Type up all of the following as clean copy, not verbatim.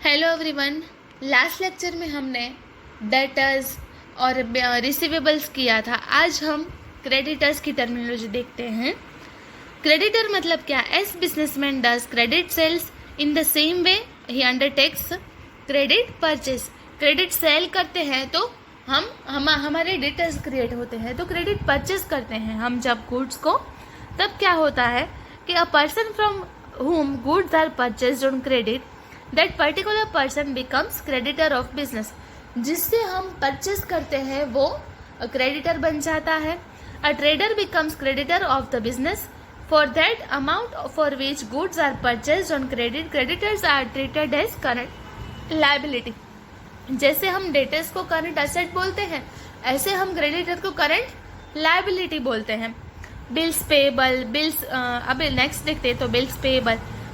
Hello everyone. Last lecture में हमने debtors और रिसीवेबल्स किया था। आज हम क्रेडिटर्स की टर्मिनोलॉजी देखते हैं। क्रेडिटर मतलब क्या? As businessman does credit sales in the same way he undertakes credit purchase. Credit sale करते हैं तो हमारे डेटर्स क्रिएट होते हैं, तो क्रेडिट परचेस करते हैं हम जब गुड्स को, तब क्या होता है कि a person from whom goods are purchased on credit, that particular person becomes creditor of business। जिससे हम परचेस करते हैं वो क्रेडिटर बन जाता है। A trader becomes creditor of the business for that amount for which goods are purchased on credit। creditors are treated as current liability। जैसे हम डेटर्स को करंट एसेट बोलते हैं, ऐसे हम क्रेडिटर को करंट लायबिलिटी बोलते हैं। बिल्स पेएबल, बिल्स अब नेक्स्ट देखते हैं। तो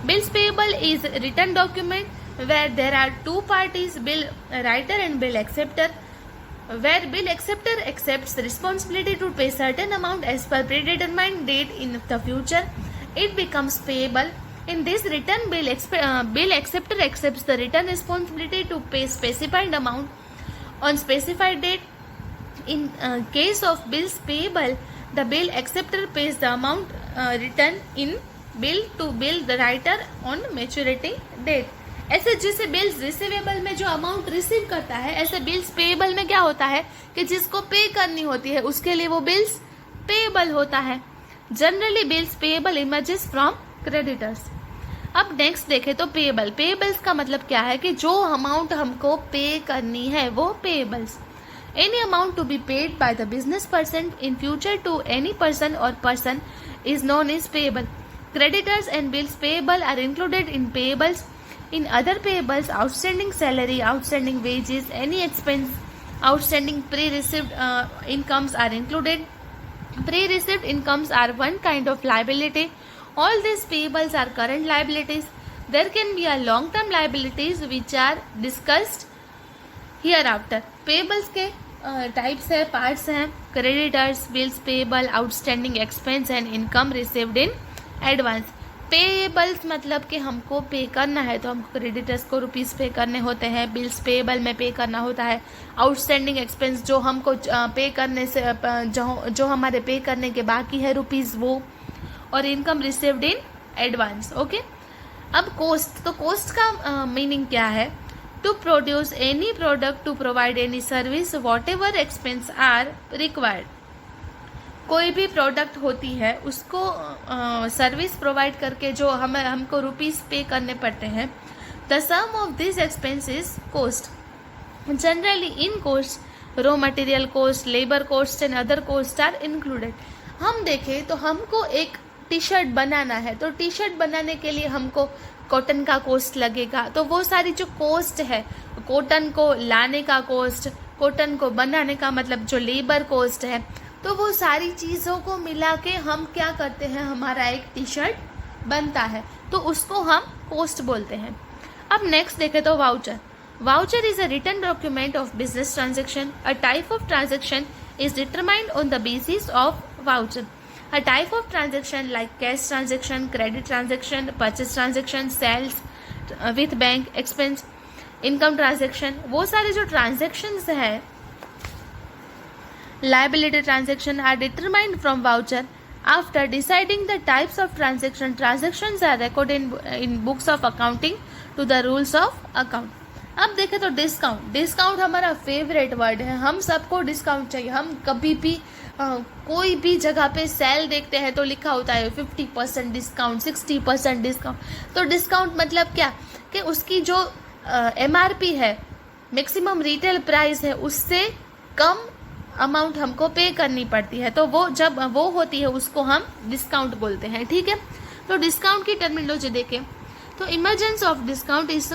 bills payable is written document where there are two parties, bill writer and bill acceptor, where bill acceptor accepts the responsibility to pay certain amount as per predetermined date in the future, it becomes payable। In this return, bill acceptor accepts the return responsibility to pay specified amount on specified date। In case of bills payable, the bill acceptor pays the amount written in bill to bill the writer on maturity date। ऐसे जैसे bills receivable में जो amount receive करता है, ऐसे bills payable में क्या होता है कि जिसको पे करनी होती है उसके लिए वो बिल्स पेएबल होता है। Generally bills payable emerges from creditors. अब नेक्स्ट देखें तो पेएबल्स का मतलब क्या है कि जो अमाउंट हमको पे करनी है वो payables. Any amount to be paid by the business person in future to any person और person is known as payable. Creditors and bills payable are included in payables. In other payables, outstanding salary, outstanding wages, any expense, outstanding pre-received incomes are included. Pre-received incomes are one kind of liability. All these payables are current liabilities. There can be a long-term liabilities which are discussed hereafter। Payables के types है, parts हैं, creditors, bills payable, outstanding expense and income received in advance। Payables मतलब कि हमको पे करना है तो हमको क्रेडिटर्स को रुपीस पे करने होते हैं, बिल्स पेएबल में पे करना होता है। आउटस्टैंडिंग एक्सपेंस जो हमको पे करने से जो हमारे पे करने के बाकी है रुपीस वो, और income received in advance. Okay, अब कॉस्ट, तो कॉस्ट का मीनिंग क्या है? To produce any product, to provide any service, whatever expense are required. कोई भी प्रोडक्ट होती है उसको सर्विस प्रोवाइड करके जो हमको रुपीस पे करने पड़ते हैं। The sum of this expense is cost. Generally in cost raw material cost, labour cost and other cost are included. हम देखें तो हमको एक टी शर्ट बनाना है, तो टी शर्ट बनाने के लिए हमको कॉटन का कॉस्ट लगेगा, तो वो सारी जो कॉस्ट है, कॉटन को लाने का कॉस्ट, कॉटन को बनाने का मतलब जो लेबर कॉस्ट है, तो वो सारी चीज़ों को मिला के हम क्या करते हैं, हमारा एक टी शर्ट बनता है, तो उसको हम कॉस्ट बोलते हैं। अब नेक्स्ट देखें तो voucher. Voucher is a written document of business transaction. A type of transaction is determined on the basis of voucher. A type of transaction like cash transaction, credit transaction, purchase transaction, sales with bank, expense, income transaction, वो सारे जो transactions है, liability transaction are determined from voucher। After deciding the types of transaction, transactions are recorded in books of accounting to the rules of account। अब देखें तो discount हमारा favourite word है। हम सबको डिस्काउंट चाहिए। हम कभी भी कोई भी जगह पे सेल देखते हैं तो लिखा होता है 50% डिस्काउंट, 60% डिस्काउंट। तो डिस्काउंट मतलब क्या कि उसकी जो MRP है, मैक्सिमम रिटेल प्राइस है, उससे कम अमाउंट हमको पे करनी पड़ती है, तो वो जब वो होती है उसको हम डिस्काउंट बोलते हैं। ठीक है, तो डिस्काउंट की टर्मिनोलॉजी देखें तो emergence of discount is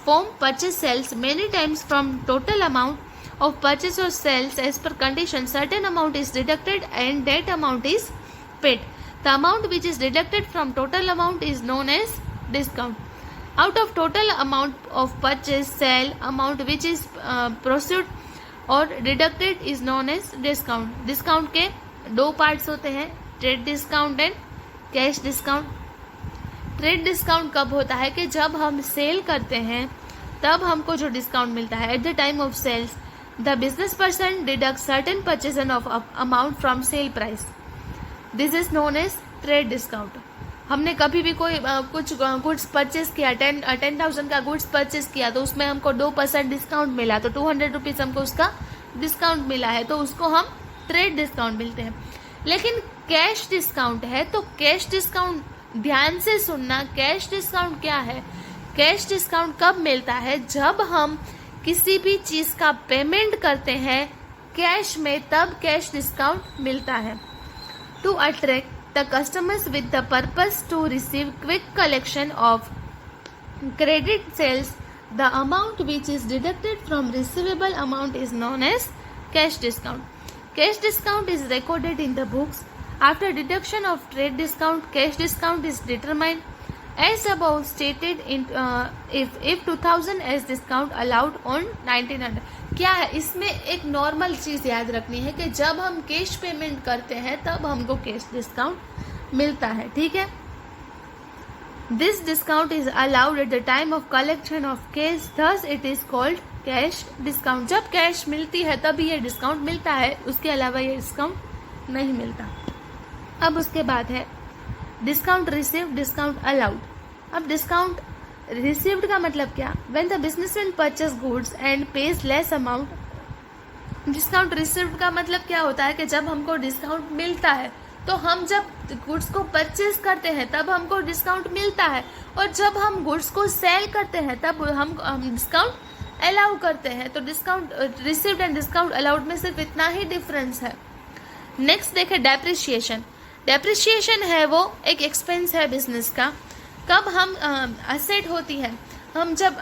form purchase sales many times from total amount of purchase और sales as per condition. Certain amount is deducted and that amount is paid. The amount which is deducted from total amount is known as discount. Out of total amount of purchase sale, amount which is proceed और deducted is known as discount. Discount के दो parts होते हैं, trade discount and cash discount. Trade discount कब होता है कि जब हम सेल करते हैं तब हमको जो डिस्काउंट मिलता है। At the time of sales the business person deduct certain purchase of amount from sale price, this is known as trade discount. हमने कभी भी कोई कुछ गुड्स परचेज किया, 10,000 का गुड्स परचेज किया तो उसमें हमको 2% डिस्काउंट मिला, तो 200 रुपीज़ हमको उसका डिस्काउंट मिला है, तो उसको हम ट्रेड डिस्काउंट मिलते हैं। लेकिन कैश डिस्काउंट है तो कैश डिस्काउंट, ध्यान से सुनना, कैश डिस्काउंट क्या है। कैश डिस्काउंट कब मिलता है, जब हम किसी भी चीज़ का पेमेंट करते हैं कैश में, तब कैश डिस्काउंट मिलता है। To attract the customers with the purpose to receive quick collection of credit sales, the amount which is deducted from receivable amount is known as cash discount. Cash discount is recorded in the books. After deduction of trade discount, cash discount is determined as above stated in if 2000 as discount allowed on 1900. क्या है इसमें, एक normal चीज़ याद रखनी है कि जब हम कैश पेमेंट करते हैं तब हमको कैश डिस्काउंट मिलता है, ठीक है। This discount is allowed at the time of collection of cash, thus it is called cash discount. जब कैश मिलती है तभी ये डिस्काउंट मिलता है, उसके अलावा ये डिस्काउंट नहीं मिलता। अब उसके बाद है डिस्काउंट रिसीव्ड, डिस्काउंट अलाउड। अब डिस्काउंट रिसीव्ड का मतलब क्या, when the businessman purchase goods and page less amount. Discount received का मतलब क्या होता है कि जब हमको डिस्काउंट मिलता है, तो हम जब गुड्स को परचेज करते हैं तब हमको डिस्काउंट मिलता है, और जब हम गुड्स को सेल करते हैं तब हम डिस्काउंट अलाउ करते हैं। तो discount received and discount allowed में सिर्फ इतना ही डिफरेंस है। नेक्स्ट देखें डेप्रिसिएशन। डेप्रिसिएशन है वो एक एक्सपेंस है बिजनेस का। कब हम असेट होती है, हम जब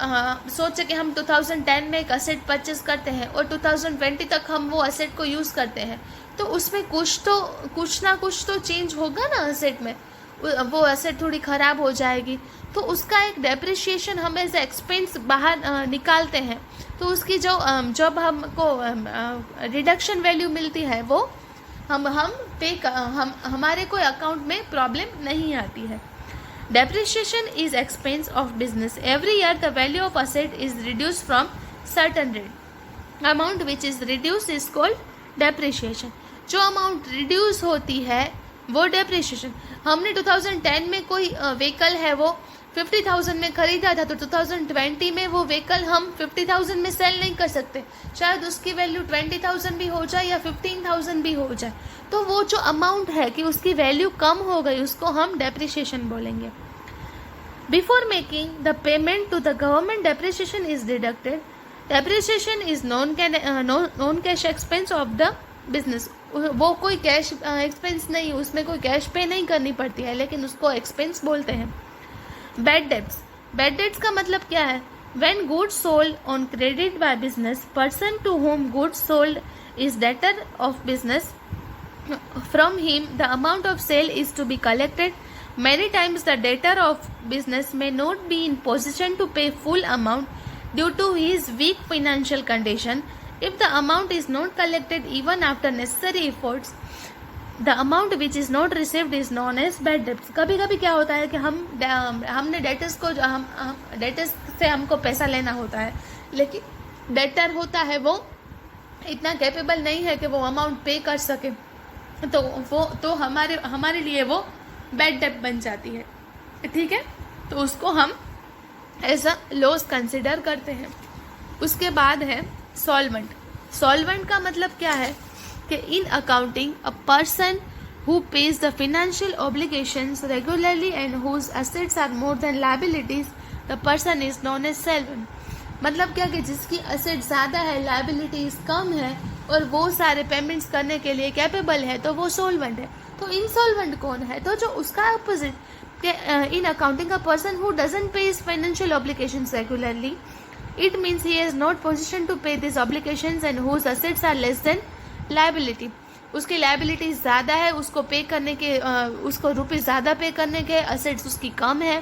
सोचे कि हम 2010 में एक असेट परचेज करते हैं और 2020 तक हम वो असेट को यूज़ करते हैं, तो उसमें कुछ ना कुछ तो चेंज होगा ना असेट में, वो असेट थोड़ी ख़राब हो जाएगी, तो उसका एक डेप्रिसिएशन हम एज एक्सपेंस बाहर निकालते हैं। तो उसकी जब हमको रिडक्शन वैल्यू मिलती है वो हम हमारे कोई अकाउंट में प्रॉब्लम नहीं आती है। Depreciation is expense of business. Every year the value of asset is reduced from certain rate. Amount which is reduced is called depreciation. जो अमाउंट रिड्यूस होती है वो डेप्रिसिएशन। हमने 2010 में कोई व्हीकल है वो 50,000 में खरीदा था, तो 2020 में वो व्हीकल हम 50,000 में सेल नहीं कर सकते, शायद उसकी वैल्यू 20,000 भी हो जाए या 15,000 भी हो जाए। तो वो जो अमाउंट है कि उसकी वैल्यू कम हो गई, उसको हम डेप्रिसिएशन बोलेंगे। Before making the payment to the government depreciation is deducted. Depreciation is non cash expense of the business. वो कोई कैश एक्सपेंस नहीं, उसमें कोई कैश पे नहीं करनी पड़ती है, लेकिन उसको एक्सपेंस बोलते हैं। Bad debts. बैड डेट्स का मतलब क्या है, when goods sold on credit by business, person to whom goods sold is debtor of business, from him the amount of sale is to be collected. Many times the debtor of business may not be in position to pay full amount due to his weak financial condition. If the amount is not collected even after necessary efforts, the amount which is not received is known as bad debts. कभी कभी क्या होता है कि हमने debtors को debtors से हमको पैसा लेना होता है, लेकिन डेटर होता है वो इतना कैपेबल नहीं है कि वो अमाउंट पे कर सके, तो हमारे लिए वो बैड डेट बन जाती है, ठीक है। तो उसको हम एज अ लॉस कंसिडर करते हैं। उसके बाद है सॉल्वेंट। सॉल्वेंट का मतलब क्या है कि इन accounting a person who pays the financial obligations regularly and whose assets are more than liabilities, the person is known as solvent. मतलब क्या कि जिसकी असेट ज़्यादा है, लाइबिलिटीज कम है और वो सारे पेमेंट्स करने के लिए कैपेबल है, तो वो सोलवेंट है। तो इनसॉल्वेंट कौन है, तो जो उसका opposite in accounting a person who doesn't pay his financial obligations regularly, it means he has not position to pay this obligations and whose assets are less than liability. उसकी liability ज़्यादा है, उसको पे करने के उसको रुपीज़ ज़्यादा पे करने के, असेट्स उसकी कम है।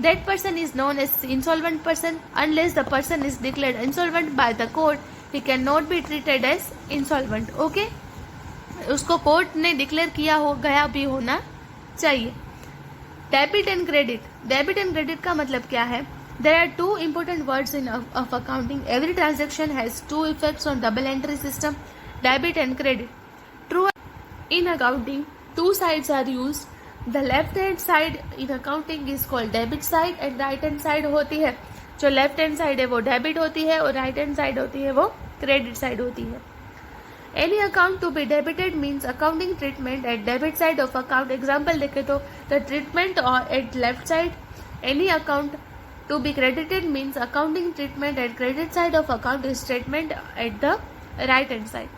That person is known as insolvent person unless the person is declared insolvent by the court, he can not be treated as insolvent. Okay, उसको कोर्ट ने डिक्लेयर किया हो गया भी होना चाहिए। Debit and credit. Debit and credit का मतलब क्या है? There are two important words in of accounting. Every transaction has two effects on double entry system, debit and credit. True. In accounting, two sides are used. The left hand side in accounting is called debit side and right hand side होती है, जो left hand side है वो debit होती है और right hand side होती है वो क्रेडिट साइड होती है. Any account to be debited means accounting treatment at debit side of account. Example देखे तो the treatment or at left side. Any account to be credited means accounting treatment at credit side of account is treatment at the right hand side.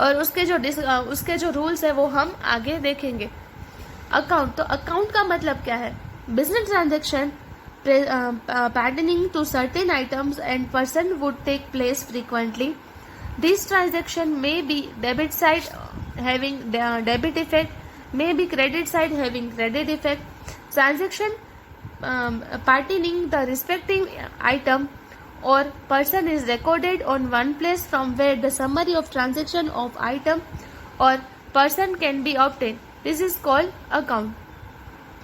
और उसके जो rules है वो हम आगे देखेंगे. अकाउंट, तो अकाउंट का मतलब क्या है? Business transaction pertaining to certain items and person would take place frequently. This transaction may be debit side having debit effect, may be credit side having credit effect. Transaction pertaining the respective item or person is recorded on one place from where the summary of transaction of item or person can be obtained. This is called account.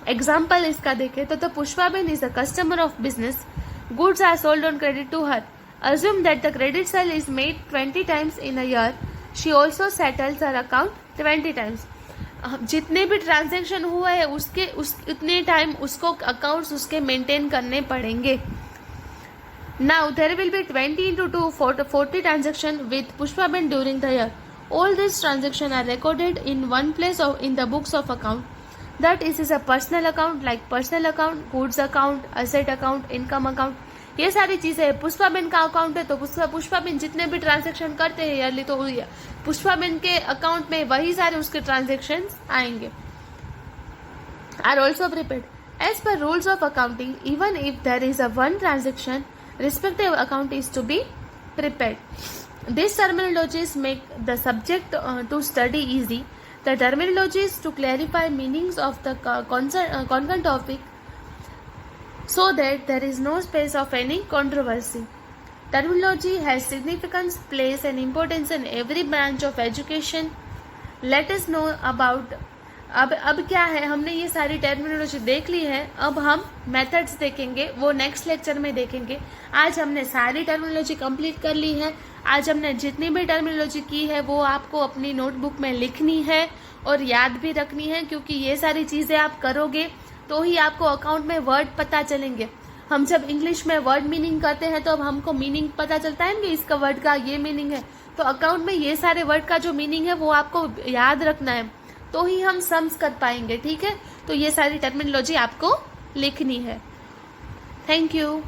Example इसका देखें तो Pushpaben is a customer of business. Goods are sold on credit to her. Assume that the credit sale is made 20 times in a year. She also settles her account 20 times. जितने भी transaction हुआ है उतने time उसको accounts उसके maintain करने पड़ेंगे. Now there will be 20 into 2 40 transaction with Pushpaben during the year. All these transactions are recorded in one place or in the books of account. That is a personal account like personal account, goods account, asset account, income account. ये सारी चीजें पुष्पाबेन का account है तो पुष्पाबेन जितने भी transaction करते हैं ईयरली तो पुष्पाबेन के अकाउंट में वही सारे उसके ट्रांजेक्शन आएंगे. Are also prepaid as per rules of accounting. Even if there is a one transaction respective account is to be prepared. These terminologies make the subject to study easy. The terminologies to clarify meanings of the concerned topic so that there is no space of any controversy. Terminology has significance, place and importance in every branch of education. Let us know about अब क्या है, हमने ये सारी terminology देख ली है. अब हम मेथड्स देखेंगे, वो नेक्स्ट लेक्चर में देखेंगे. आज हमने सारी टर्मिनोलॉजी कंप्लीट कर ली है. आज हमने जितनी भी टर्मिनोलॉजी की है वो आपको अपनी नोटबुक में लिखनी है और याद भी रखनी है, क्योंकि ये सारी चीज़ें आप करोगे तो ही आपको अकाउंट में वर्ड पता चलेंगे. हम जब इंग्लिश में वर्ड मीनिंग करते हैं तो अब हमको मीनिंग पता चलता है कि इसका वर्ड का ये मीनिंग है. तो अकाउंट में ये सारे वर्ड का जो मीनिंग है वो आपको याद रखना है, तो ही हम सम्स कर पाएंगे. ठीक है, तो ये सारी टर्मिनोलॉजी आपको लिखनी है. Thank you.